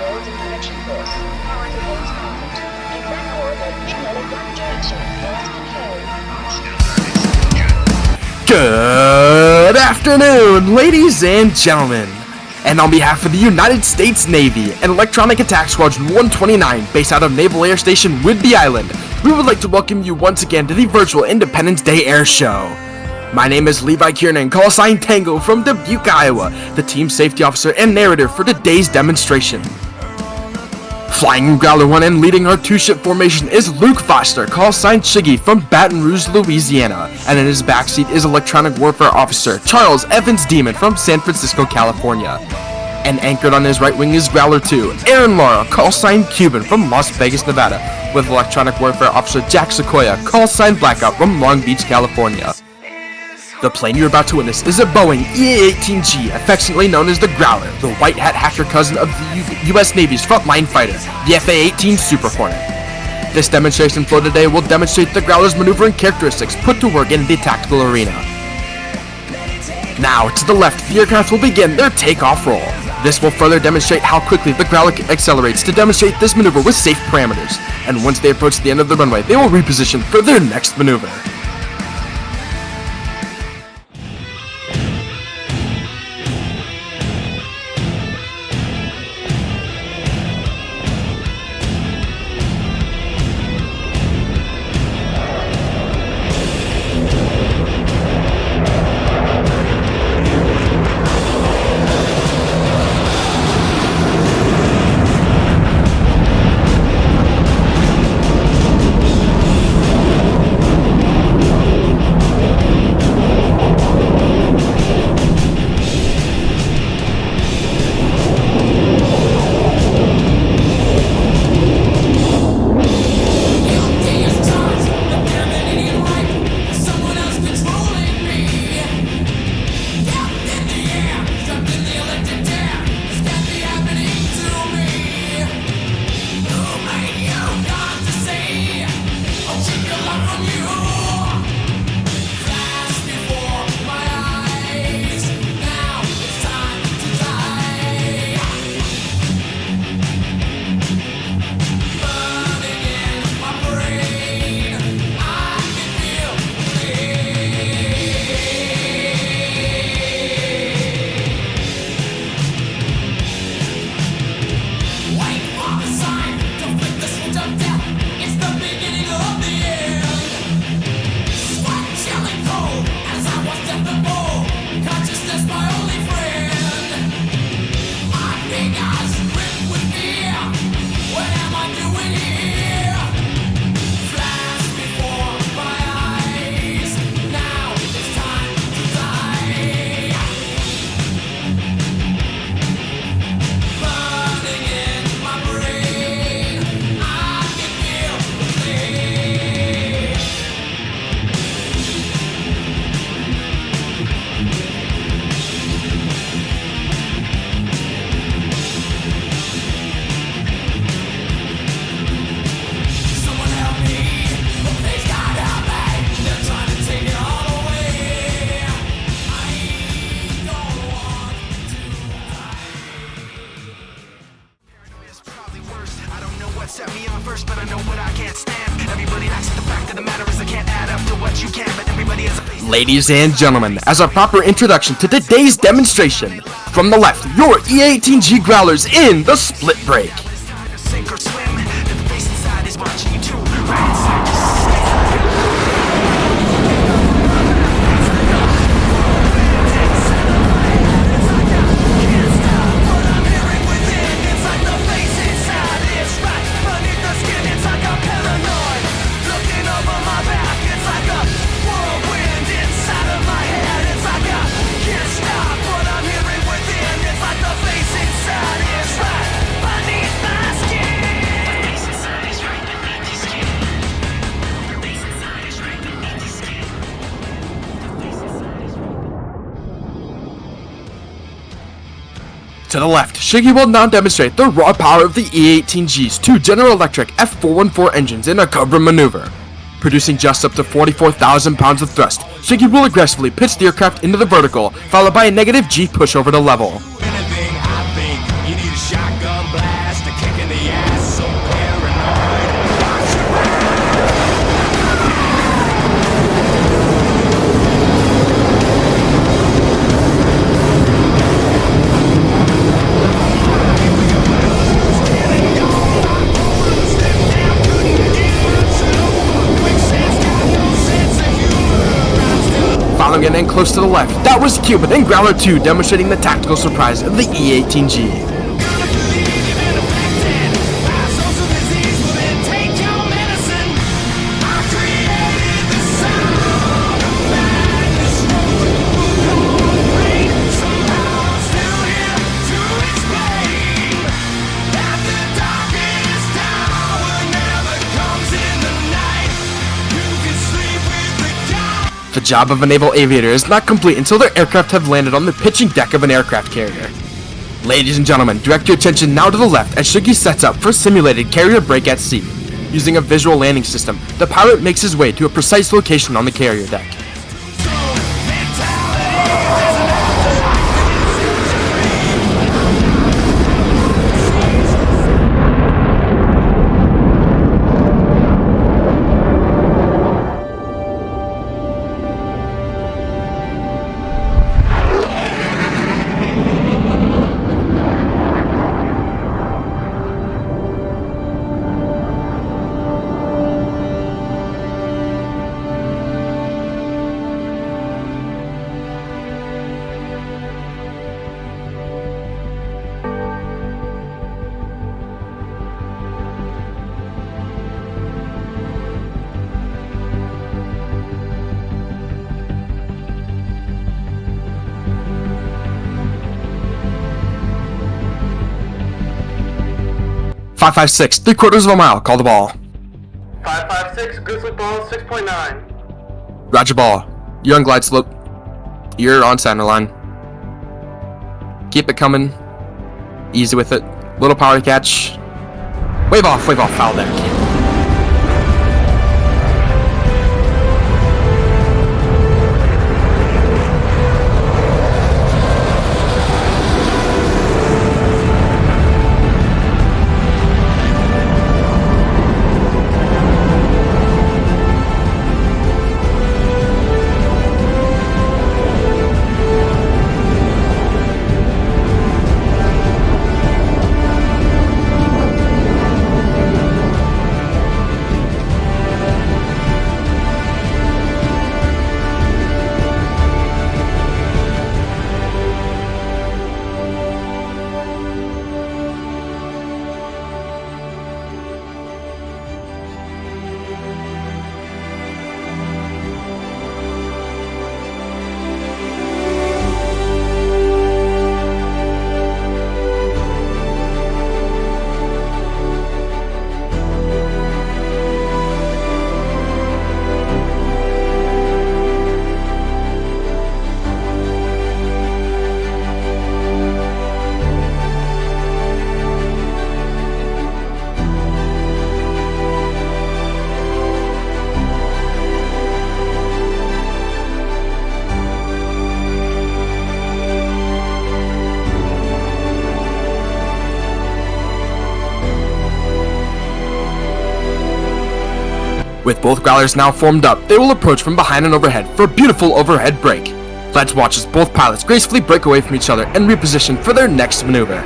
build and connection force. Power to voice command. Exact coordinate in electronic direction. Voice control. Good afternoon, ladies and gentlemen. And on behalf of the United States Navy and Electronic Attack Squadron 129, based out of Naval Air Station Whidbey Island, we would like to welcome you once again to the Virtual Independence Day Air Show. My name is Levi Kiernan, call sign Tango from Dubuque, Iowa, the team safety officer and narrator for today's demonstration. Flying in Growler 1 and leading our two-ship formation is Luke Foster, call sign Shiggy from Baton Rouge, Louisiana, and in his backseat is Electronic Warfare Officer Charles Evans Demon from San Francisco, California. And anchored on his right wing is Growler 2, Aaron Laura, call sign Cuban from Las Vegas, Nevada, with Electronic Warfare Officer Jack Sequoia, call sign Blackout from Long Beach, California. The plane you're about to witness is a Boeing EA-18G, affectionately known as the Growler, the white hat hacker cousin of the U.S. Navy's frontline fighter, the FA-18 Super Hornet. This demonstration flow today will demonstrate the Growler's maneuvering characteristics put to work in the tactical arena. Now, to the left, the aircraft will begin their takeoff roll. This will further demonstrate how quickly the Growler accelerates to demonstrate this maneuver with safe parameters, and once they approach the end of the runway, they will reposition for their next maneuver. Set me on first, but I know what I can't stand. Everybody acts the fact of the matter is I can't add up to what you can, but everybody has a face. Ladies and gentlemen, as a proper introduction to today's demonstration, from the left, your EA-18G Growlers in the split break. Sink or swim, the face inside is watching you too. Right inside, just To the left, Shiggy will now demonstrate the raw power of the EA-18G's two General Electric F414 engines in a Cobra maneuver. Producing just up to 44,000 pounds of thrust, Shiggy will aggressively pitch the aircraft into the vertical, followed by a negative G push over to level. Anything I think you need a shotgun blast. and close to the left. That was Cuban and Growler 2 demonstrating the tactical surprise of the EA-18G. The job of a naval aviator is not complete until their aircraft have landed on the pitching deck of an aircraft carrier. Ladies and gentlemen, direct your attention now to the left as Shuggy sets up for simulated carrier break at sea. Using a visual landing system, the pilot makes his way to a precise location on the carrier deck. .556, 3/4 of a mile, call the ball. 556, Grizzly Ball 6.9. Roger ball. You're on glide slope. You're on center line. Keep it coming. Easy with it. Little power catch. Wave off, foul deck. With both Growlers now formed up, they will approach from behind and overhead for a beautiful overhead break. Let's watch as both pilots gracefully break away from each other and reposition for their next maneuver.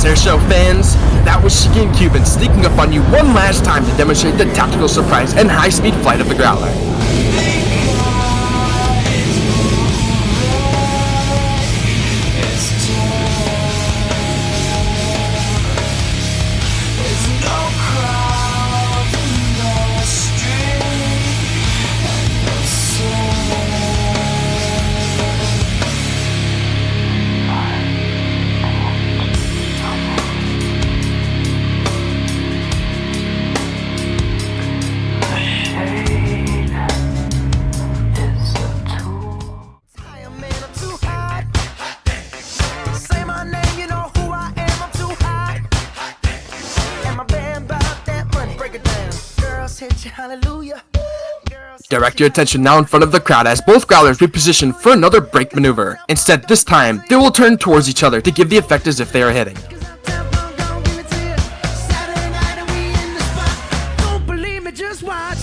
Airshow fans, that was Shiggy and Cuban sneaking up on you one last time to demonstrate the tactical surprise and high-speed flight of the Growler. Hallelujah. Direct your attention now in front of the crowd as both Growlers reposition for another break maneuver. Instead, this time, they will turn towards each other to give the effect as if they are hitting. Don't believe me, just watch.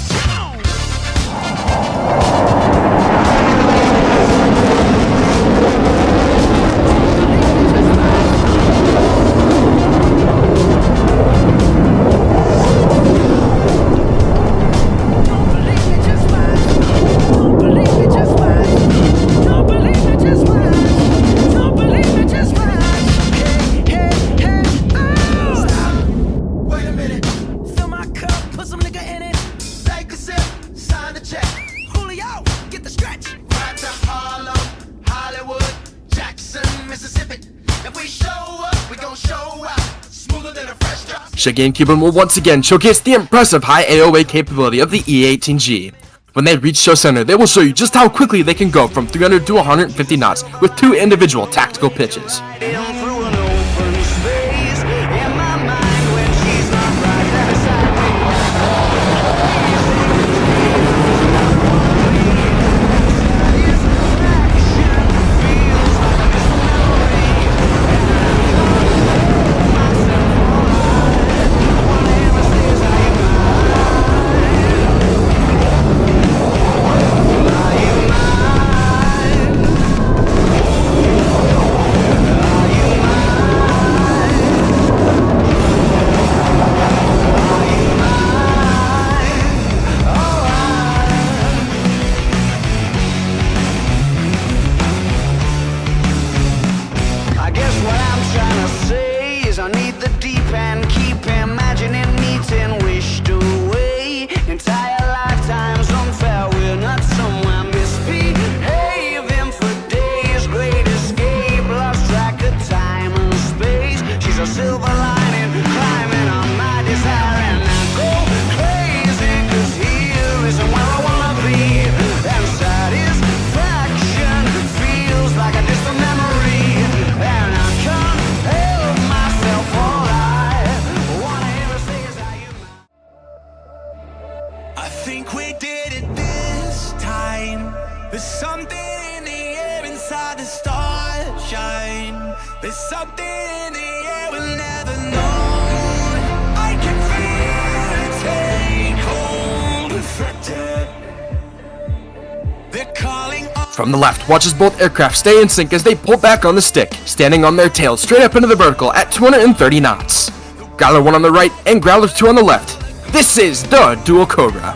Shiggy Cuban will once again showcase the impressive high AOA capability of the EA-18G. When they reach show center, they will show you just how quickly they can go from 300 to 150 knots with 2 individual tactical pitches. There's something in the air inside the starshine. There's something in the air we'll never know. I can feel it take hold. Infected. They're calling up. From the left, watch as both aircraft stay in sync as they pull back on the stick, standing on their tails straight up into the vertical at 230 knots. Growler 1 on the right and Growler 2 on the left. This is the Dual Cobra.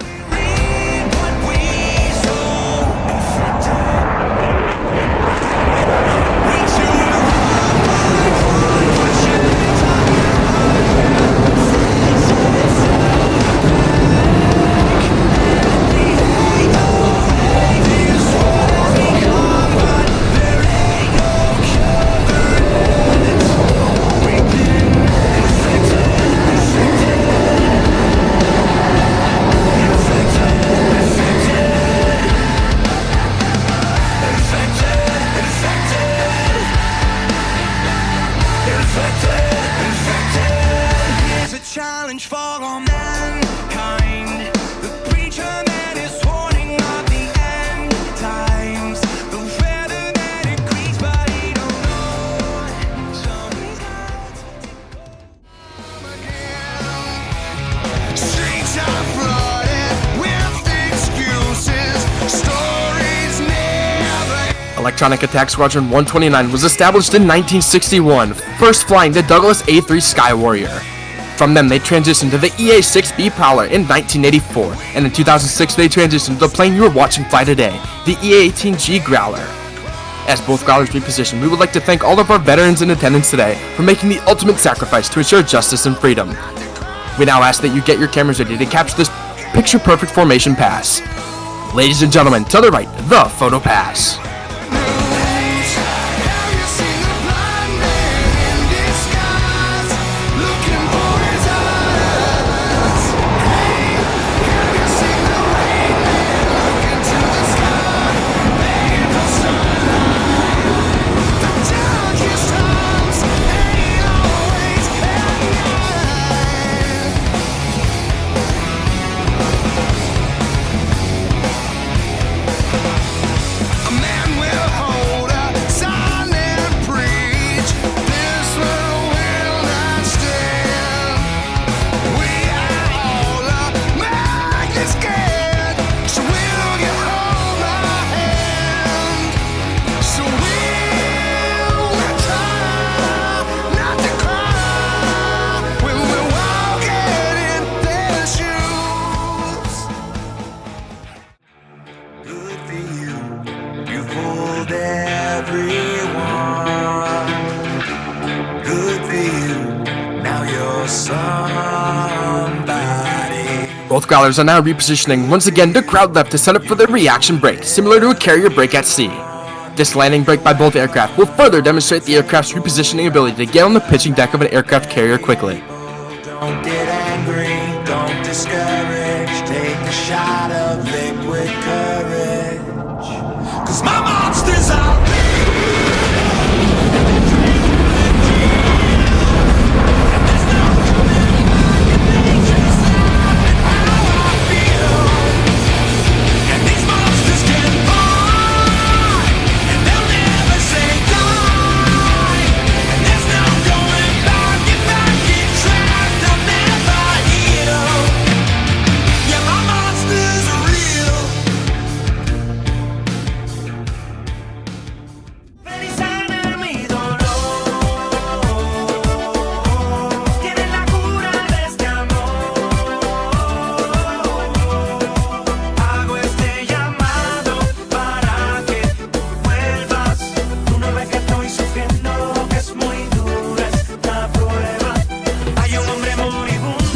Challenge for all mankind. The preacher man is warning of the end times. The weather that agrees, but he don't know. So he's got streets are flooded with excuses. Stories never. Electronic Attack Squadron 129 was established in 1961, first flying the Douglas A-3 Sky Warrior. From them, they transitioned to the EA-6B Prowler in 1984, and in 2006 they transitioned to the plane you are watching fly today, the EA-18G Growler. As both Growlers reposition, we would like to thank all of our veterans in attendance today for making the ultimate sacrifice to ensure justice and freedom. We now ask that you get your cameras ready to capture this picture-perfect formation pass. Ladies and gentlemen, to the right, the photo pass. now you're somebody. Both Growlers are now repositioning once again to crowd left to set up for their reaction break, similar to a carrier break at sea. This landing break by both aircraft will further demonstrate the aircraft's repositioning ability to get on the pitching deck of an aircraft carrier quickly. Don't get angry, don't discourage, take a shot of liquid courage. 'Cause my monsters are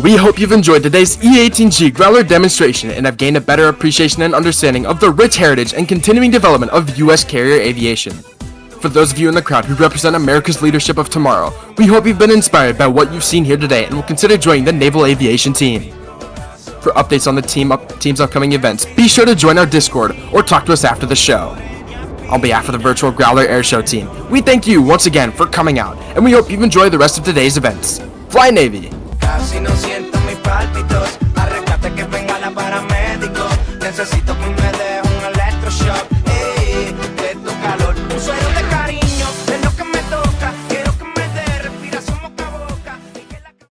We hope you've enjoyed today's EA-18G Growler demonstration and have gained a better appreciation and understanding of the rich heritage and continuing development of U.S. carrier aviation. For those of you in the crowd who represent America's leadership of tomorrow, we hope you've been inspired by what you've seen here today and will consider joining the Naval Aviation Team. For updates on the team's upcoming events, be sure to join our Discord or talk to us after the show. On behalf of the Virtual Growler Airshow Team, we thank you once again for coming out, and we hope you've enjoyed the rest of today's events. Fly Navy! Casi no siento mis pálpitos, arréglate que venga la paramédico. Necesito